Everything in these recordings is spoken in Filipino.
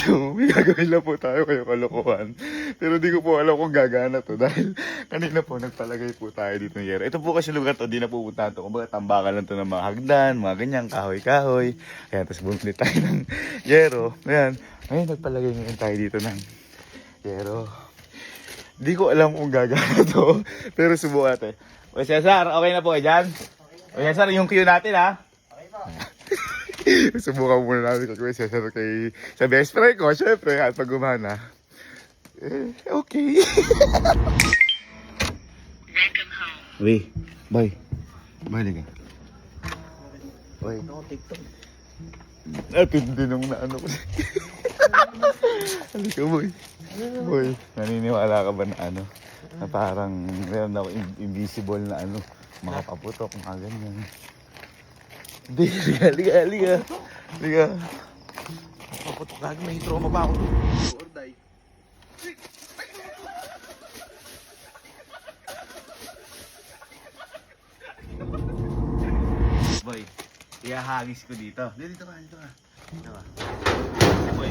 So, may gagawin lang po tayo kayo kalokohan. Pero di ko po alam kung gagana to dahil kanina po nagpalagay po tayo dito ng yero. Ito po kasi lugar to, di na pupunta to. Kumbaga tambakan lang to ng mga hagdan, mga ganyan, kahoy-kahoy. Ayan, tapos bumili tayo ng yero. Ayan, ngayon nagpalagay ngayon tayo dito ng yero. Di ko alam kung gagana to, pero subukan natin. O Cesar, okay na po dyan? O Cesar, yung cue natin ha? Okay po. Subukan muna natin kung Kuya Cesar kay sa best friend ko, syempre, at pag gumana. Okay. Welcome home. Uy, boy. Boy, liga. Boy. Ako, TikTok. Atindi nung naano ko. Halika, boy. Boy, naniniwala ka ba na ano? Na parang meron ako invisible na ano, mga paputok, mga ganyan. Hindi, liga. Paputok lagi, may trauma pa ako. Or die. Boy, ihahagis ko dito. Dito ka. Kasi boy,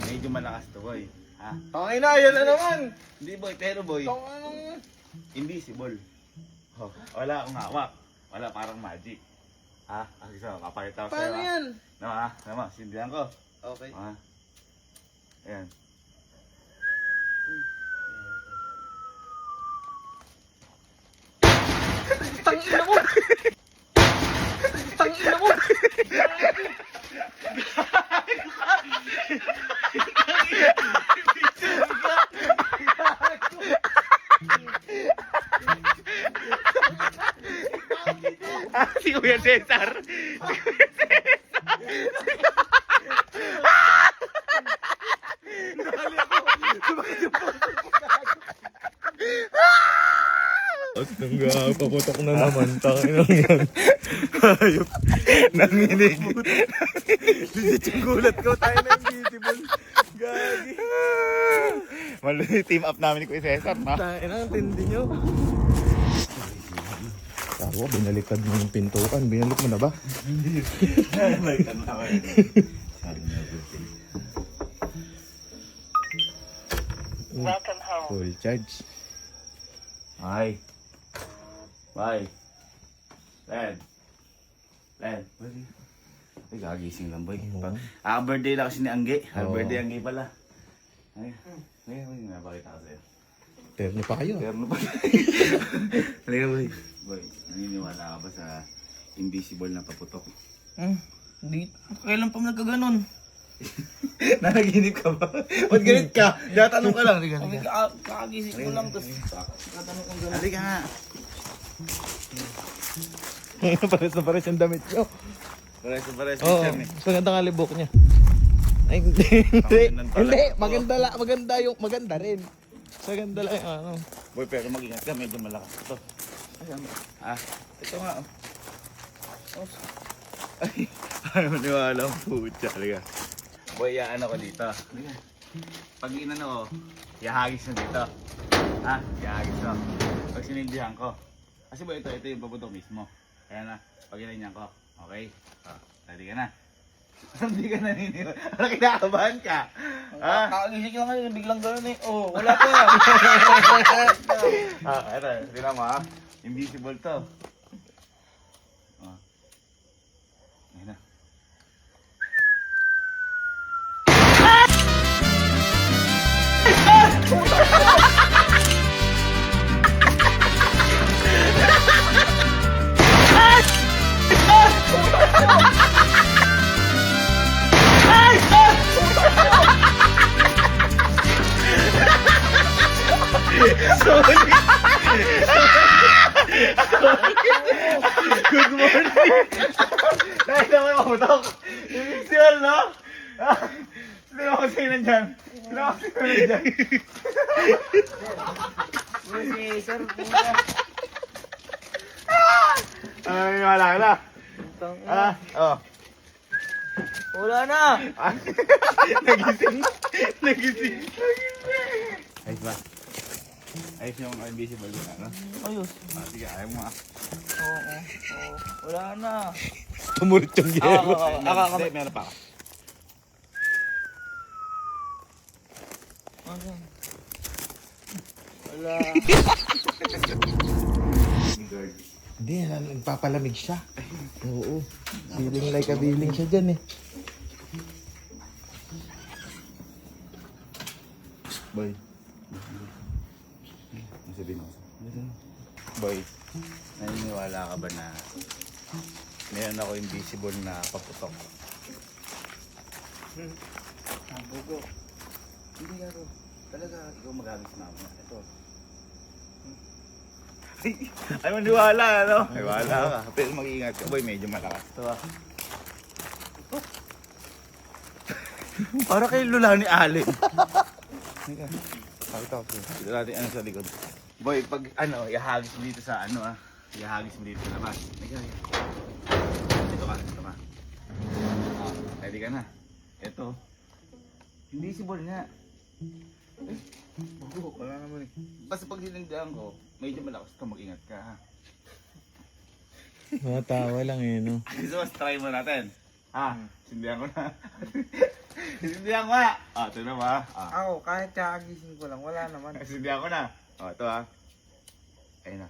medyo malakas to boy. Ha? Okay na, yan na naman. Hindi boy, pero boy, Tong anong... invisible. Oh, wala akong hawak. Wala, parang magic. Ha? Kasi so, kapakita ko sa'yo. Paano yan? No, ha? Naman, sindihan ko. Okay. Ha? Ayan. Tangina mo! Tangina mo! Si Kuya Cesar! Paputok na naman. Takinang yan. Hayop. Nanginig. Legit yung gulat ko. Tayo na invisible. Gagi. Maluloy team up namin ni Kuya Cesar, ha? Takinang tindi nyo. Tawa, binalikad mo yung pintukan. Binalik mo na ba? Welcome home. Full charge. Ay. Bye. Len. Ay, gagising lang boy. Birthday lang kasi ni Angge. Birthday Angge pala. Ay, napakita ko sa'yo. Terno pa kayo. Terno pa. Halika boy. Boy, naniniwala ka ba sa invisible na paputok? Hindi. Kailan pa nagkaganon? Nanaginip ka ba? Ba't ganit ka? Tatanong ka lang. Kakagising ko lang, tapos tatanong kong gano'n. Halika nga. Pares na pares yung damit nyo. Pares. Oo. Mas maganda nga libok niya. Ay, hindi. Hindi. Maganda rin. Maganda lang yung ano. Boy, pero mag-ingat ka. Medyo malakas ito. Ayan. Ito nga. Ay, ayaw maniwala ang putya. Halika. Boy, yaan ako dito. Halika. Pag inano ko, ihahagis na dito. Ha? Ihahagis ko. Pag sinindihan ko. Kasi boy, ito yung paputok mismo. Kaya na, pag inanyan ko. Okay? Halika na. Hindi ka naniniwala. Ano, kinakabahan ka? Ha? Kakagising lang kayo, biglang gano'n eh. Oh, wala pa. Ito, tingnan mo ha. Invisible to. Ayan na. Good morning! Dahil na may mabutok. Invisible, no? Sino ako sa'yo nandyan? Sino ako sa'yo nandyan? Si Sir, puta. Ay, wala ka na. Oh. Wala na. Nagising. Ayos ba? Ayos yung invisible yun, ano? Ayos. Sige, ayaw mo Oo. Wala na. Tumulit yung gero. Hindi, meron pa ako. Wala. Hindi, nagpapalamig siya. Oo. Feeling like a feeling siya dyan eh. Boy. Sabihin mo. Boy, naniniwala ka ba na meron ako invisible na paputok? Bugo. Hindi nga bro. Talaga ikaw magamit sa mama. Ito. Ay, maniwala, ano? Ay, wala ka. Pero mag-iingat ka, boy. Medyo malakas to, ah. Para kay lula ni Allen. Halika. Pakita ko sa'yo. Dito natin ano sa likod. Boy, pag ano, ihagis mo dito sa ano, ah. Ihagis mo dito sa labas. Halika. Dito ka, dito ka. Ready ka na. Ito. Invisible nga. Eh, bago, wala naman eh. Basta pag sinagdaan ko, medyo malakas ka, mag-ingat ka, ha? Matawa lang eh, no? Gusto mas try mo natin. Ha? Sindihan ko na. Sindihan ko na. Ah, ito na ba? Ah. Ako, kahit kakagising ko lang, wala naman. Sindihan ko na. Oh, ito ha. Ayun na.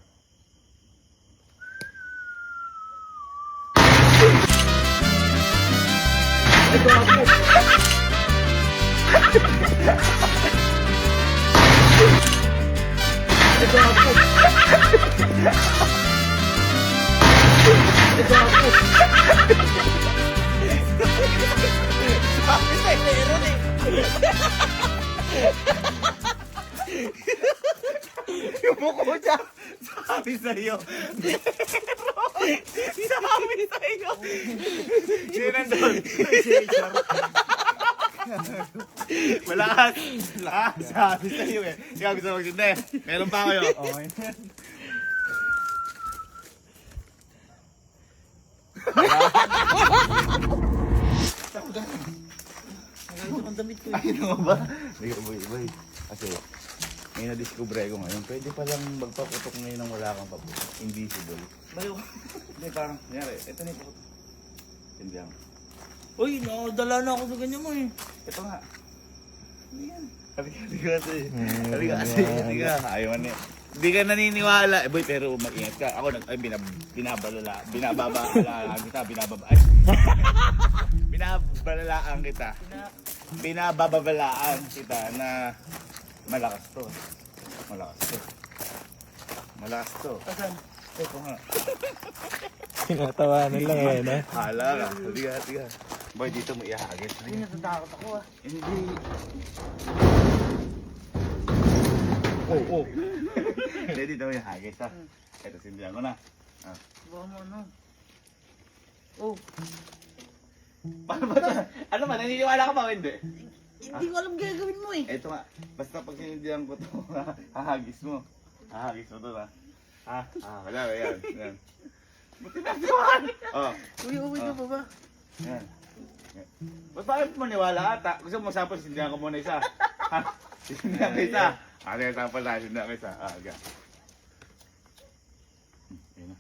Yung buko siya. Sabi sa'yo. Sabi sa'yo. Sino nandun? Malakas. Ah, sabi sa'yo eh. Ikaw gusto magsinda eh. Meron pa kayo. Okay. Ang damit ko. Ay, ano ba? Boy. Kasi, may na-discover ko ngayon. Pwede palang magpaputok ngayon nang wala kang paputok. Invisible. Bayo. Hindi, parang, nangyari. Ito na yung paputok. Hindi lang. Uy, nakadala na ako sa ganyan mo eh. Ito nga. Ano yan? Halika kasi. Halika kasi. Halika. Ayaw man eh. Hindi ka naniniwala. Eh boy, pero mag-ingat ka. Ako binababalaan kita. Binababalaan kita. Binababalaan kita na malakas to. Malakas to. Malakas to. Asan? Ito nga. Tinatawanan lang eh, no? Hala ka. Halika. Boy, dito mo ihagis. Uy, natatakot ako ah. Hindi. Oo. Hindi, dito mo ihagis ha. Ito, sindihan ko na. Ah. Baka mo ano. Oh. Paano ba ito? Ano ba? Naniniwala ka ba o hindi? Hindi ko alam gagawin mo eh. Ito nga. Basta pag sinindihan ko ito, hahagis mo. Hahagis mo ito na. Wala ba yan? Yan. Buti na siwan! Oh. Uy, ka pa ba? Yan. Ba't bakit mo niwala ata? Gusto mo sample, sindihan ko muna isa. Ha? Sindihan ko isa. Ano yung sample na? Sindihan ko isa. Aga. Ayun na.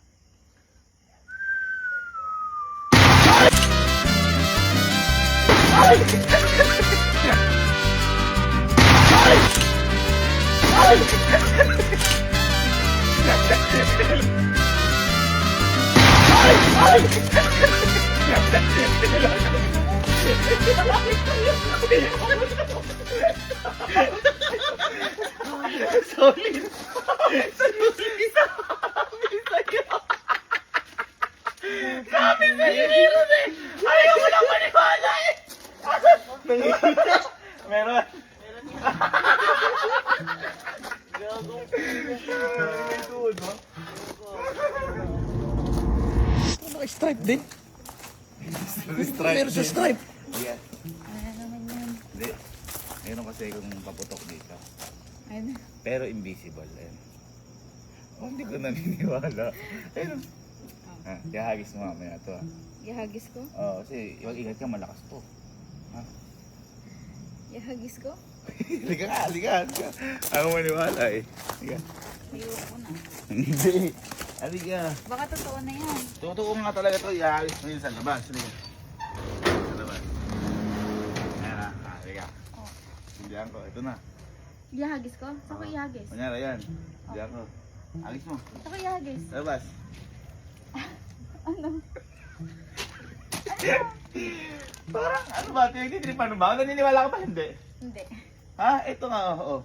Solid. Sabi sa'yo, meron eh. Ayaw mo lang maniwala eh. Meron. Naka-stripe din. Stripe. Meron sa stripe. Yeah. Hindi. Meron kasi kung paputok dito. Ayun. Pero invisible. Ayun. Oh, hindi ko naniniwala. Ayun. Ihagis mo mamaya ito ah. Ihagis ko? Oo, kasi ingat ka, malakas to. Ihagis ko? Halika. Ako maniwala eh. Halika. Ayoko na. Hindi. Halika. Baka totoo na yan. Totoo nga talaga to. Ihagis mo yun sa labas. Halika. Sa labas. Ayan na. Halika. Oh. Hindihan ko. Ito na. Ihagis ko? Saan ko ihagis? Kunyari, yan. Hindi ako. Agis mo. Saan ko ihagis? Labas. Ano? Parang, ano ba? Tinitiripan mo ba? Naniniwala ka ba? Hindi. Hindi. Ha? Ito nga, oo.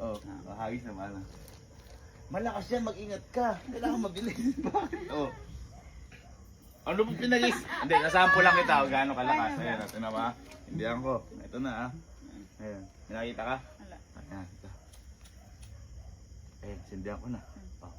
Oh, hagis naman. Malakas yan, mag-ingat ka. Kailangan mabilis. Bakit? Oh. Ano mo pinagis? Hindi, nasample lang kita. Gaano kalakas. Ayan, ito na ba? Hindi ako. Ito na ah. Ayan. Pinakita ka? Wala. Ayan, ito. Ayan, sindihan ko na. Oh.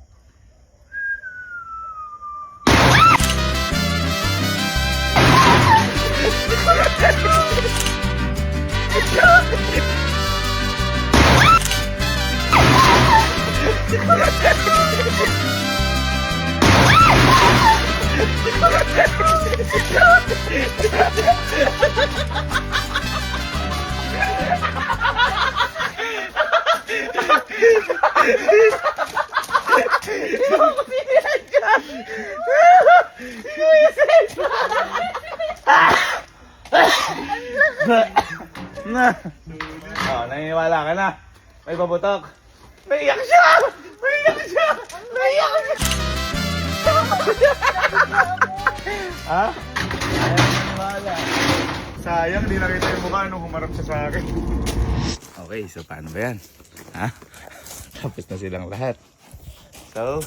Na. Oh, naniniwala ka na. May paputok. May iyak siya! May iyak siya! May iyak siya! Ha? Ayaw naniniwala. Sayang, di nakita yung mukha nung humarap siya sa akin. Okay, so paano ba yan? Ha? Tapos na silang lahat. So,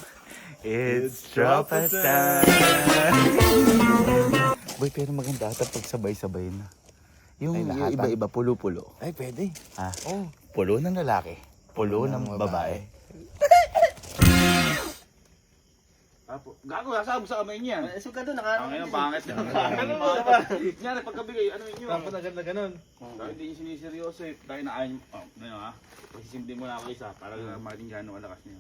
it's drop us time. Boy, pero maganda ata pag sabay-sabay na. Yung iba-iba, pulo-pulo. Ay, pwede. Ha? Oh. Pulo ng lalaki, pulo ng babae. Gago, nasa mo sa kamay niya. So ka doon, naka... Ngayon, pangit na. Ano mo ba? Nyari, pagkabigay, ano yun? Dapat na ganda ganun. Dahil hindi niyo siniseryoso eh. Dahil naayon, ano ha? Isisimple mo na ako isa para mating gano'ng kalakas niya.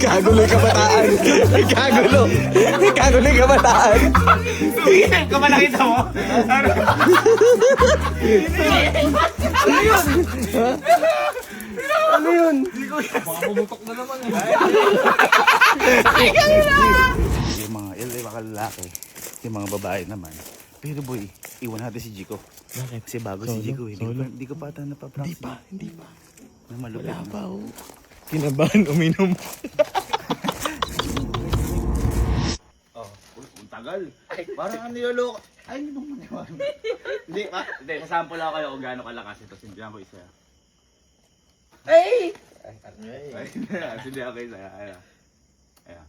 Kagulo yung kabataan. Kagulo. Kagulo yung kabataan. Tumingin ka ba nakita mo? Ano? Ano yun? Yung mga lalaki, yung mga babae naman. Pero boy, iwan natin si Jico. Bakit? Kasi bago si Jico eh. Hindi ko pa ata napaprank. Hindi pa. Na malupit Wala na. pa oh. Kinabahan, uminom. Oh, ang tagal. Parang ano yung loko. Ay, hindi mo maniwala. Hindi, kasample ako kayo kung gaano kalakas ito. Sindihan ko isa. Ay! Ay, sindihan ko isa. Ayan. Ayan.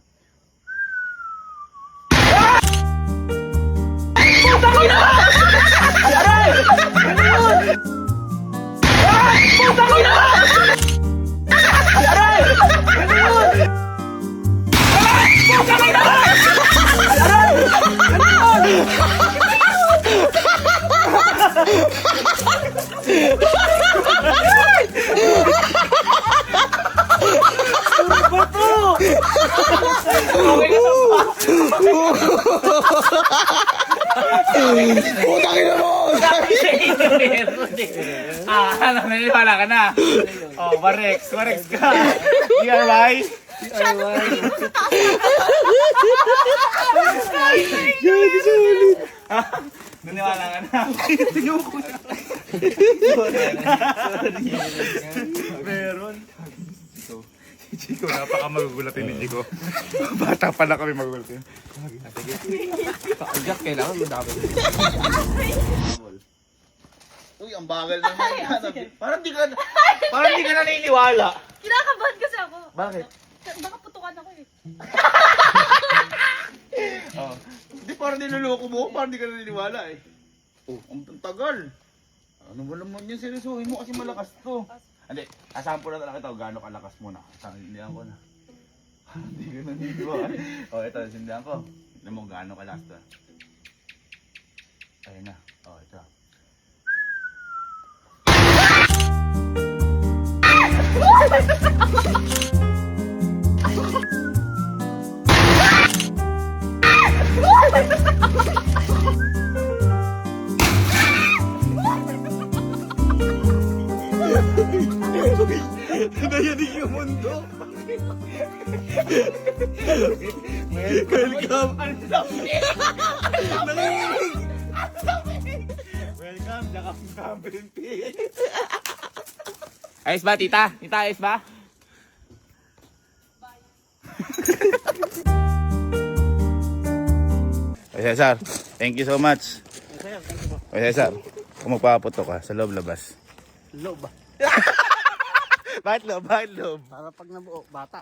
Ano, naniniwala ka na? Oh, Barex ka. DRY? Naniwala ka na? Meron. Si Chico, napaka magugulatin ni Chico. Bata pa na kami magugulatin. Jack, kailangan mo dapat. Uy, ang bagal naman. Parang di ka naniniwala. Kinakabahan kasi ako. Bakit? Baka putukan ako eh. Oh. Hindi parang niloloko mo, parang di ka naniniwala eh. Oh, ang tagal. Ano ba naman yun, seryosohin mo kasi malakas to. Hindi, asahan po na talaga ito, gaano kalakas mo na. Sindihan ko na. Hindi ka naniniwala. Oh, ito, sindihan ko. Tignan mo gaano kalakas to. Ayun na. Oh, ito. Nayanig yung mundo. Welcome. Welcome, Jakam Ayos ba, tita? Tita, ayos ba? Oy, Cesar, thank you so much. Oy, Cesar, kung magpapaputok ka, sa loob labas. Loob ba? Bakit loob? Bakit loob? Para pag nabuo, bata.